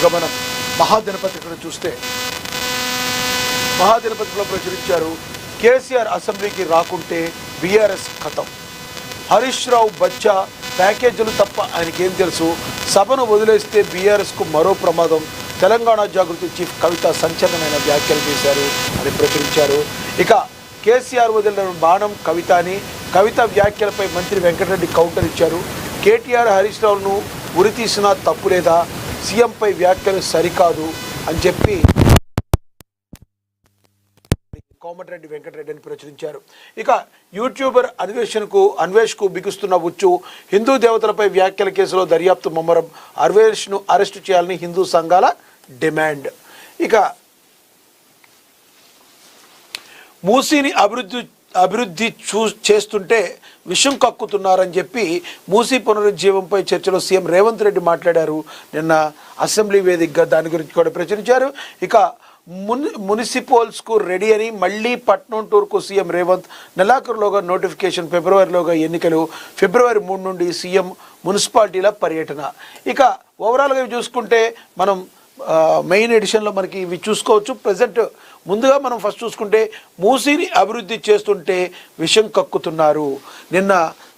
ఇక మనం మహాదినపత్రికను చూస్తే మహాదినపత్రికలో ప్రచురించారు, కేసీఆర్ అసెంబ్లీకి రాకుంటే బీఆర్ఎస్ ఖతం. హరీష్ రావు బచ్చా ప్యాకేజీలు తప్ప ఆయనకేం తెలుసు, సభను వదిలేస్తే బీఆర్ఎస్కు మరో ప్రమాదం, తెలంగాణ జాగృతి చీఫ్ కవిత సంచలనమైన వ్యాఖ్యలు చేశారు అని ప్రచురించారు. ఇక కేసీఆర్ వదిలిన బాణం కవిత అని, కవిత వ్యాఖ్యలపై మంత్రి వెంకటరెడ్డి కౌంటర్ ఇచ్చారు. కేటీఆర్ హరీష్ రావును ఉరితీసినా తప్పు లేదా, సీఎంపై వ్యాఖ్యలు సరికాదు అని చెప్పి కోమటిరెడ్డి వెంకటరెడ్డి అని ప్రచురించారు. ఇక యూట్యూబర్ అన్వేష్కు బిగుస్తున్న ఉచ్చు, హిందూ దేవతలపై వ్యాఖ్యల కేసులో దర్యాప్తు ముమ్మరం, అన్వేష్ను అరెస్టు చేయాలని హిందూ సంఘాల డిమాండ్. ఇక మూసీని అభివృద్ధి చేస్తుంటే విషం కక్కుతున్నారని చెప్పి మూసీ పునరుజ్జీవంపై చర్చలో సీఎం రేవంత్ రెడ్డి మాట్లాడారు. నిన్న అసెంబ్లీ వేదికగా దాని గురించి కూడా ప్రచురించారు. ఇక మున్సిపల్స్కు రెడీ అని మళ్ళీ పట్నం టూర్కు సీఎం రేవంత్, నెలాఖరులోగా నోటిఫికేషన్, ఫిబ్రవరిలోగా ఎన్నికలు, ఫిబ్రవరి 3 నుండి సీఎం మున్సిపాలిటీల పర్యటన. ఇక ఓవరాల్గా చూసుకుంటే మనం మెయిన్ ఎడిషన్లో మనకి ఇవి చూసుకోవచ్చు. ప్రజెంట్ ముందుగా మనం ఫస్ట్ చూసుకుంటే మూసీని అభివృద్ధి చేస్తుంటే విషం కక్కుతున్నారు. నిన్న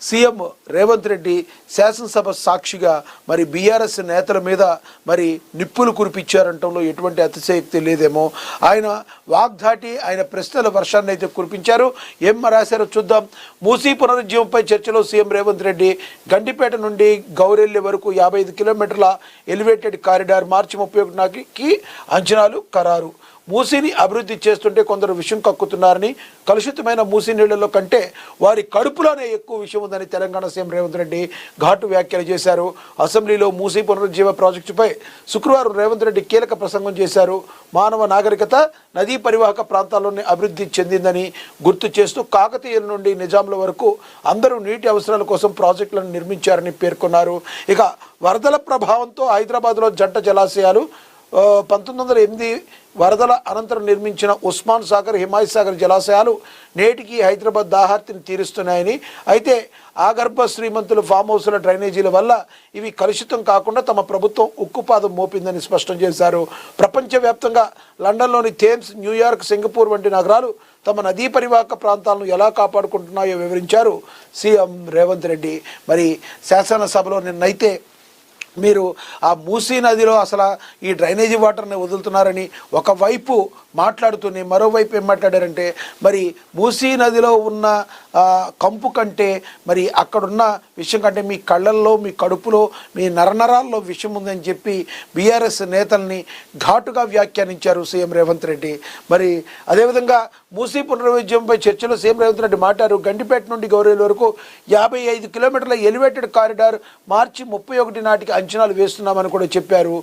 సీఎం రేవంత్ రెడ్డి శాసనసభ సాక్షిగా మరి బీఆర్ఎస్ నేతల మీద మరి నిప్పులు కురిపించారంటంలో ఎటువంటి అతిశయోక్తి లేదేమో. ఆయన వాగ్దాటి, ఆయన ప్రశ్నల వర్షాన్ని అయితే కురిపించారు. ఏం రాశారో చూద్దాం. మూసీ పునరుజ్జీవంపై చర్చలో సీఎం రేవంత్ రెడ్డి, గండిపేట నుండి గౌరెల్లి వరకు 55 కిలోమీటర్ల ఎలివేటెడ్ కారిడార్ మార్చి 31 నాటికి అంచనాలు ఖరారు. మూసీని అభివృద్ధి చేస్తుంటే కొందరు విషం కక్కుతున్నారని, కలుషితమైన మూసీ నీళ్లలో కంటే వారి కడుపులోనే ఎక్కువ విషయం ఉందని తెలంగాణ సీఎం రేవంత్ రెడ్డి ఘాటు వ్యాఖ్యలు చేశారు. అసెంబ్లీలో మూసీ పునరుజ్జీవ ప్రాజెక్టుపై శుక్రవారం రేవంత్ రెడ్డి కీలక ప్రసంగం చేశారు. మానవ నాగరికత నదీ పరివాహక ప్రాంతాల్లోనే అభివృద్ధి చెందిందని గుర్తు చేస్తూ, కాకతీయుల నుండి నిజాంల వరకు అందరూ నీటి అవసరాల కోసం ప్రాజెక్టులను నిర్మించారని పేర్కొన్నారు. ఇక వరదల ప్రభావంతో హైదరాబాద్లో జంట జలాశయాలు 1908 వరదల అనంతరం నిర్మించిన ఉస్మాన్ సాగర్, హిమాయత్ సాగర్ జలాశయాలు నేటికి హైదరాబాద్ దాహార్తిని తీరుస్తున్నాయని, అయితే ఆగర్భ శ్రీమంతుల ఫామ్ హౌస్ల డ్రైనేజీల వల్ల ఇవి కలుషితం కాకుండా తమ ప్రభుత్వం ఉక్కుపాదం మోపిందని స్పష్టం చేశారు. ప్రపంచవ్యాప్తంగా లండన్లోని థేమ్స్, న్యూయార్క్, సింగపూర్ వంటి నగరాలు తమ నదీ పరివాహక ప్రాంతాలను ఎలా కాపాడుకుంటున్నాయో వివరించారు సీఎం రేవంత్ రెడ్డి. మరి శాసనసభలో నిన్నైతే మీరు ఆ మూసీ నదిలో అసలు ఈ డ్రైనేజీ వాటర్ని వదులుతున్నారని ఒకవైపు మాట్లాడుతూనే మరోవైపు ఏం మాట్లాడారంటే, మరి మూసీ నదిలో ఉన్న కంపు కంటే మరి అక్కడున్న విషయం కంటే మీ కళ్ళల్లో, మీ కడుపులో, మీ నరనరాల్లో విషం ఉందని చెప్పి బీఆర్ఎస్ నేతల్ని ఘాటుగా వ్యాఖ్యానించారు సీఎం రేవంత్ రెడ్డి. మరి అదేవిధంగా మూసీ పునరుజ్జీవంపై చర్చలో సీఎం రేవంత్ రెడ్డి మాట్లాడారు. గండిపేట నుండి గౌరెల్లి వరకు 55 కిలోమీటర్ల ఎలివేటెడ్ కారిడార్ మార్చి 31 నాటికి అంచనాలు వేస్తున్నామని కూడా చెప్పారు.